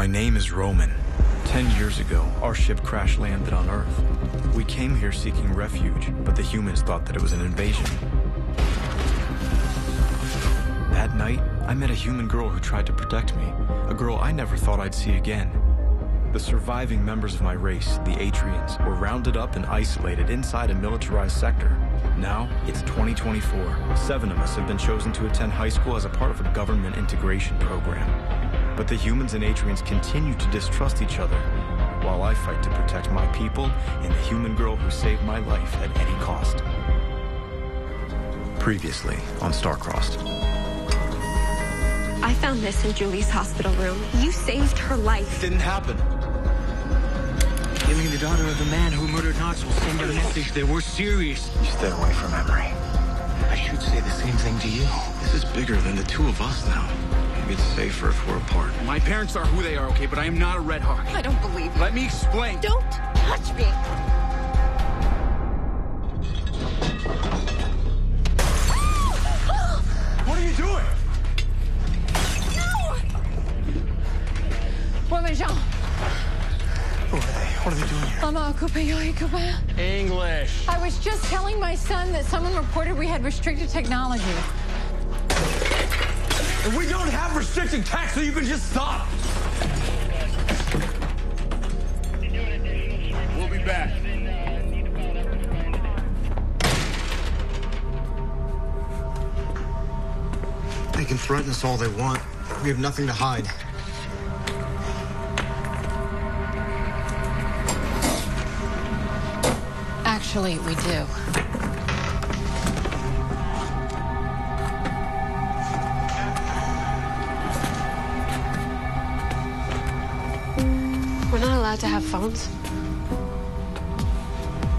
My name is Roman. 10 years ago, our ship crash landed on Earth. We came here seeking refuge, but the humans thought that it was an invasion. That night, I met a human girl who tried to protect me, a girl I never thought I'd see again. The surviving members of my race, the Atrians, were rounded up and isolated inside a militarized sector. Now, it's 2024. 7 of us have been chosen to attend high school as a part of a government integration program. But the humans and Atrians continue to distrust each other, while I fight to protect my people and the human girl who saved my life at any cost. Previously on Star-Crossed. I found this in Julie's hospital room. You saved her life. Didn't happen. Killing the daughter of the man who murdered Knox will send a message that we're serious. You stay away from Emery. I should say the same thing to you. This is bigger than the two of us now. Maybe it's safer if we're apart. My parents are who they are, okay? But I am not a Red Hawk. I don't believe you. Let me explain. Don't touch me. What are you doing? Jean. Who are they? What are they doing here? English. I was just telling my son that someone reported we had restricted technology. And we don't have restricted tech, so you can just stop. We'll be back. They can threaten us all they want. We have nothing to hide. Actually, we do. We're not allowed to have phones.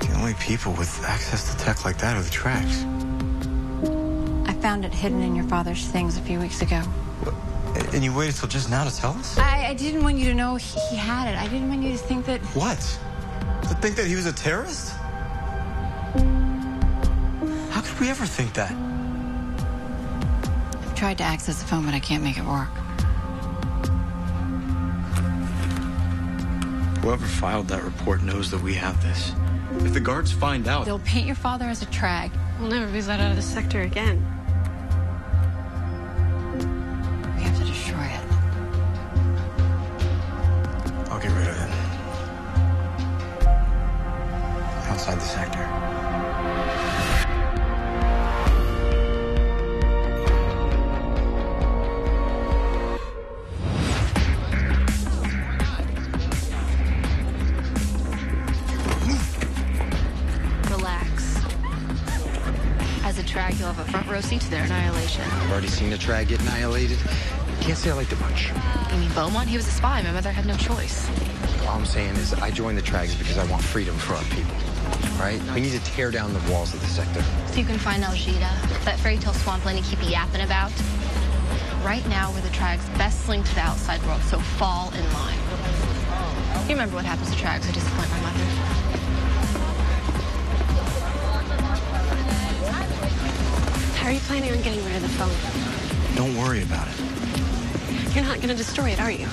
The only people with access to tech like that are the tracks. I found it hidden in your father's things a few weeks ago. And you waited till just now to tell us? I didn't want you to know he had it. I didn't want you to think that... What? To think that he was a terrorist? How could we ever think that? I've tried to access the phone, but I can't make it work. Whoever filed that report knows that we have this. If the guards find out... They'll paint your father as a trag. We'll never be let out of the sector again. We have to destroy it. I'll get rid of it. Outside the sector. You'll have a front row seat to their annihilation. I've already seen a trag get annihilated. Can't say I liked it much. You mean Beaumont? He was a spy. My mother had no choice. All I'm saying is I joined the trags because I want freedom for our people. Right? We need to tear down the walls of the sector. So you can find Algida, that fairy tale swampland you keep yapping about. Right now, we're the trags best linked to the outside world, so fall in line. You remember what happens to trags who disappoint my mother? How are you planning on getting rid of the phone? Don't worry about it. You're not going to destroy it, are you?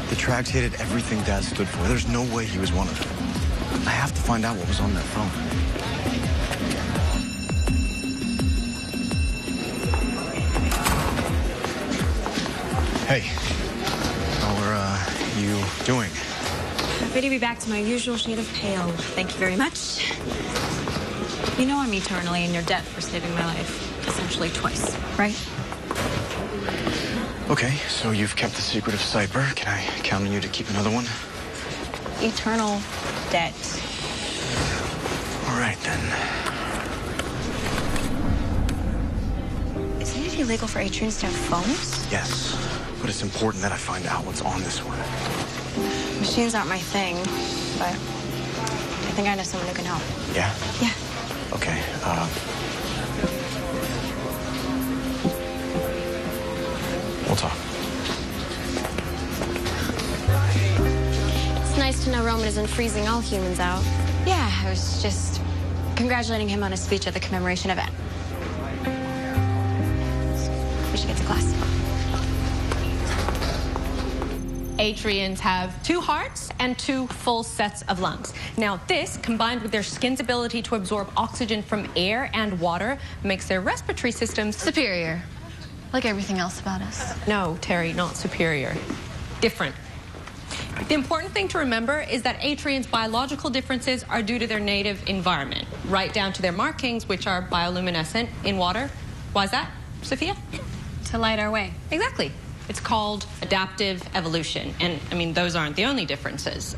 The trags hated everything Dad stood for. There's no way he was one of them. I have to find out what was on that phone. Hey, how are you doing? Happy to be back to my usual shade of pale. Thank you very much. You know I'm eternally in your debt for saving my life. Essentially twice, right? Okay, so you've kept the secret of Cyper. Can I count on you to keep another one? Eternal debt. All right, then. Isn't it illegal for Atrians to have phones? Yes, but it's important that I find out what's on this one. Machines aren't my thing, but I think I know someone who can help. Yeah? Yeah. Okay, we'll talk. It's nice to know Roman isn't freezing all humans out. Yeah, I was just congratulating him on his speech at the commemoration event. We should get to class. Atrians have 2 hearts and 2 full sets of lungs. Now, this, combined with their skin's ability to absorb oxygen from air and water, makes their respiratory systems superior, like everything else about us. No, Terry, not superior. Different. The important thing to remember is that Atrians' biological differences are due to their native environment, right down to their markings, which are bioluminescent in water. Why is that, Sophia? To light our way. Exactly. It's called adaptive evolution. And, I mean, those aren't the only differences.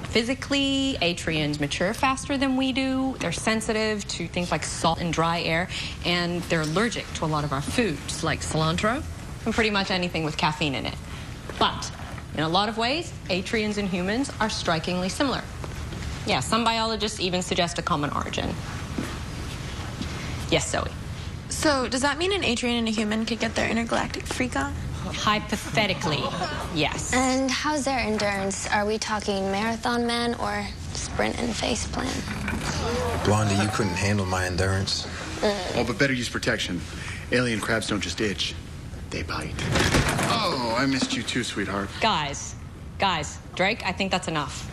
Physically, Atrians mature faster than we do. They're sensitive to things like salt and dry air. And they're allergic to a lot of our foods, like cilantro and pretty much anything with caffeine in it. But in a lot of ways, Atrians and humans are strikingly similar. Yeah, some biologists even suggest a common origin. Yes, Zoe. So, does that mean an Atrian and a human could get their intergalactic freak on? Hypothetically, yes. And how's their endurance? Are we talking marathon men or sprint and face plan? Blondie, you couldn't handle my endurance. Oh, but better use protection. Alien crabs don't just itch, they bite. Oh, I missed you too, sweetheart. Guys, Drake, I think that's enough.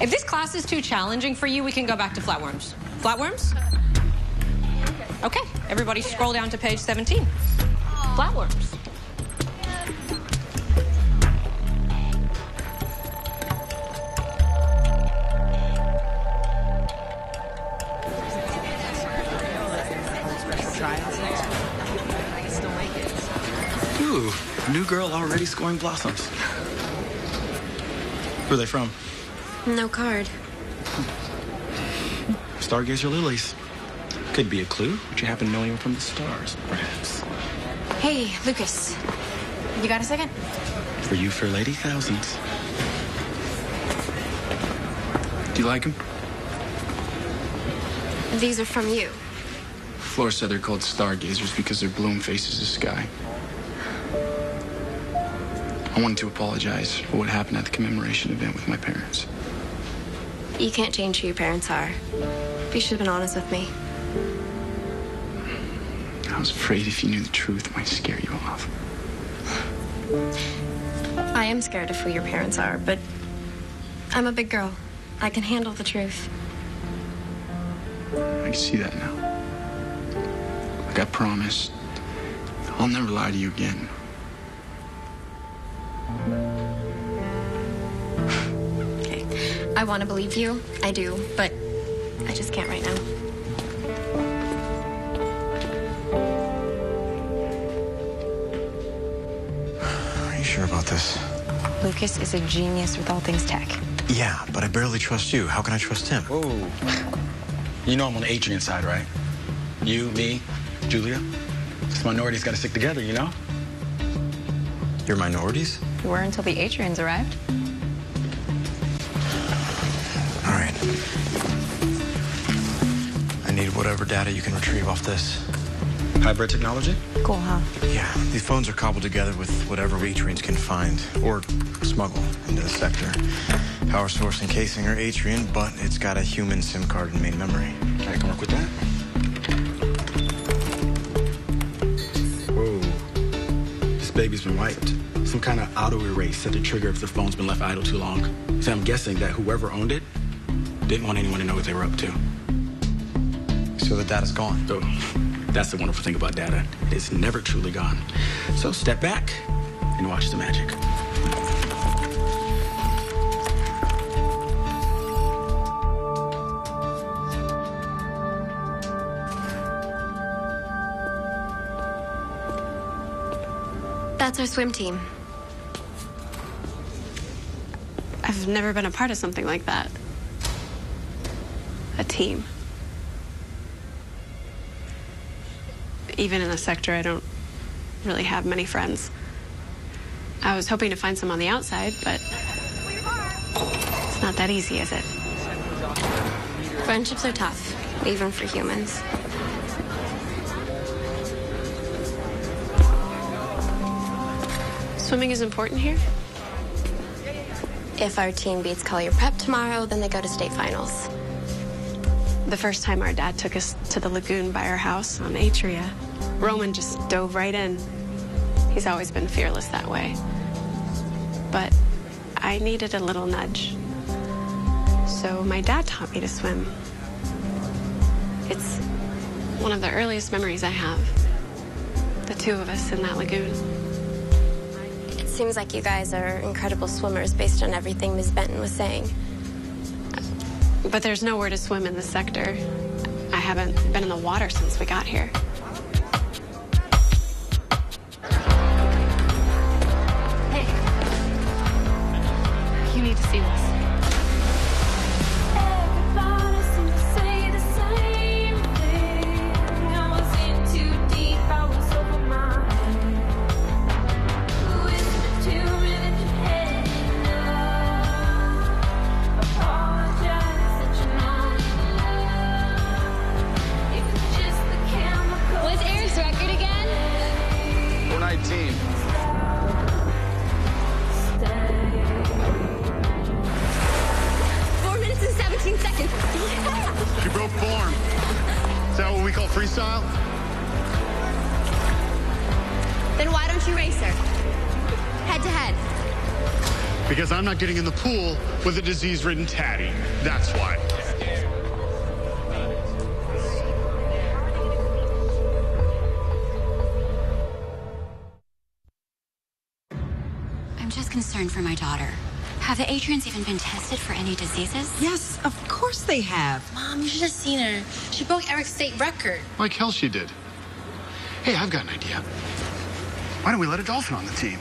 If this class is too challenging for you, we can go back to flatworms. Flatworms? Okay, everybody scroll down to page 17. Flatworms. Ooh, new girl already scoring blossoms. Where are they from? No card. Stargazer lilies. Could be a clue, but you happen to know anyone from the stars, perhaps. Hey, Lucas. You got a second? For you, fair lady, thousands. Do you like them? These are from you. Flora said they're called stargazers because their bloom faces the sky. I wanted to apologize for what happened at the commemoration event with my parents. You can't change who your parents are. You should have been honest with me. I was afraid if you knew the truth, it might scare you off. I am scared of who your parents are, but I'm a big girl. I can handle the truth. I can see that now. Like I promised, I'll never lie to you again. Okay. I want to believe you. I do, but I just can't right now. Are you sure about this? Lucas is a genius with all things tech. Yeah, but I barely trust you. How can I trust him? Whoa. You know I'm on the Atrian side, right? You, me, Julia. This minority's got to stick together, you know? You're minorities? You were until the Atrians arrived. All right. I need whatever data you can retrieve off this. Hybrid technology? Cool, huh? Yeah, these phones are cobbled together with whatever Atrians can find or smuggle into the sector. Power source and casing are Atrian, but it's got a human SIM card and main memory. I can work with that. Whoa. This baby's been wiped. Some kind of auto erase set the trigger if the phone's been left idle too long. So I'm guessing that whoever owned it didn't want anyone to know what they were up to. So the data's gone. So that's the wonderful thing about data. It's never truly gone. So step back and watch the magic. That's our swim team. I've never been a part of something like that. A team. Even in the sector, I don't really have many friends. I was hoping to find some on the outside, but it's not that easy, is it? Friendships are tough, even for humans. Swimming is important here? If our team beats Collier Prep tomorrow, then they go to state finals. The first time our dad took us to the lagoon by our house on Atria, Roman just dove right in. He's always been fearless that way. but I needed a little nudge. So my dad taught me to swim. It's one of the earliest memories I have. The two of us in that lagoon. It seems like you guys are incredible swimmers based on everything Ms. Benton was saying. But there's nowhere to swim in this sector. I haven't been in the water since we got here. Hey. You need to see this. Team. 4 minutes and 17 seconds. Yeah. She broke form. Is that what we call freestyle? Then why don't you race her? Head to head. Because I'm not getting in the pool with a disease-ridden tatty. That's why. I'm just concerned for my daughter. Have the Atrians even been tested for any diseases? Yes, of course they have. Mom, you should have seen her. She broke Eric's state record. Like hell she did. Hey, I've got an idea. Why don't we let a dolphin on the team?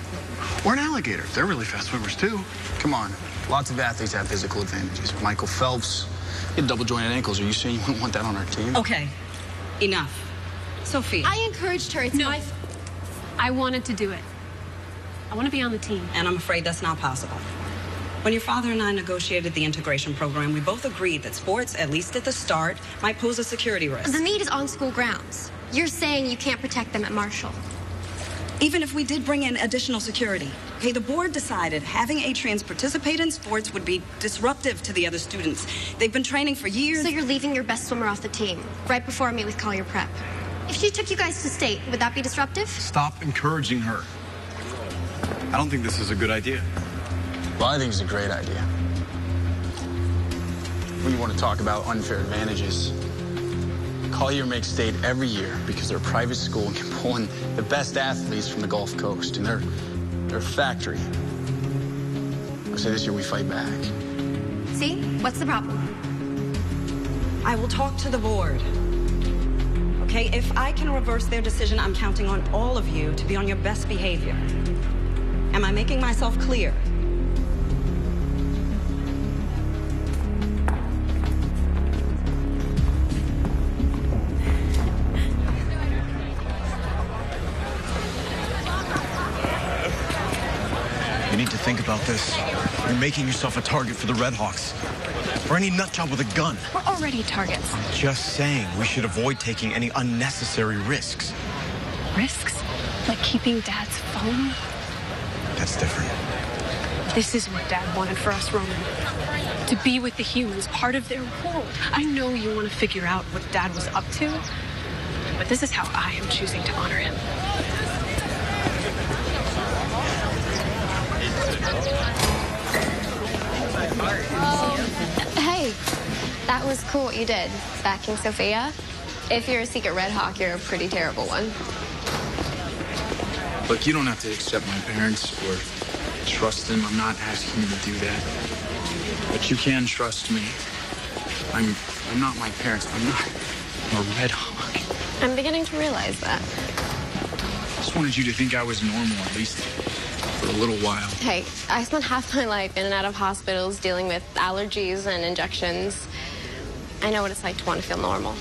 Or an alligator. They're really fast swimmers, too. Come on. Lots of athletes have physical advantages. Michael Phelps, he had double jointed ankles. Are you saying you wouldn't want that on our team? Okay, enough. Sophia. I encouraged her. It's my... I wanted to do it. I want to be on the team. And I'm afraid that's not possible. When your father and I negotiated the integration program, we both agreed that sports, at least at the start, might pose a security risk. The meet is on school grounds. You're saying you can't protect them at Marshall. Even if we did bring in additional security, okay, the board decided having Atrians participate in sports would be disruptive to the other students. They've been training for years. So you're leaving your best swimmer off the team, right before I meet with Collier Prep. If she took you guys to state, would that be disruptive? Stop encouraging her. I don't think this is a good idea. Well, I think it's a great idea. When you want to talk about unfair advantages, Collier makes state every year because they're a private school and can pull in the best athletes from the Gulf Coast, and they're a factory. I say this year we fight back. See? What's the problem? I will talk to the board. Okay, if I can reverse their decision, I'm counting on all of you to be on your best behavior. Am I making myself clear? You need to think about this. You're making yourself a target for the Red Hawks. Or any nutjob with a gun. We're already targets. Just saying, we should avoid taking any unnecessary risks. Risks? Like keeping Dad's phone? That's different. This is what Dad wanted for us, Roman. To be with the humans, part of their world. I know you want to figure out what Dad was up to, but this is how I am choosing to honor him. Hey, that was cool what you did, backing Sophia. If you're a secret Red Hawk, you're a pretty terrible one. Look, you don't have to accept my parents or trust them. I'm not asking you to do that. But you can trust me. I'm not my parents. I'm a Red Hawk. I'm beginning to realize that. I just wanted you to think I was normal, at least for a little while. Hey, I spent half my life in and out of hospitals dealing with allergies and injections. I know what it's like to want to feel normal.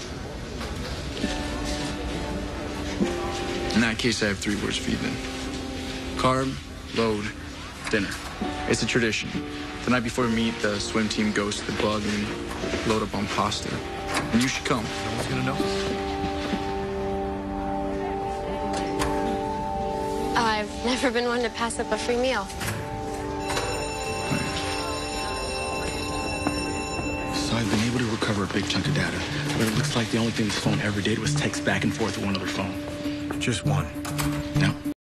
In that case, I have 3 words for you then. Carb, load, dinner. It's a tradition. The night before we meet, the swim team goes to the bug and load up on pasta. And you should come. No one's gonna know. I've never been one to pass up a free meal. So I've been able to recover a big chunk of data, but it looks like the only thing this phone ever did was text back and forth with one other phone. Just one. No.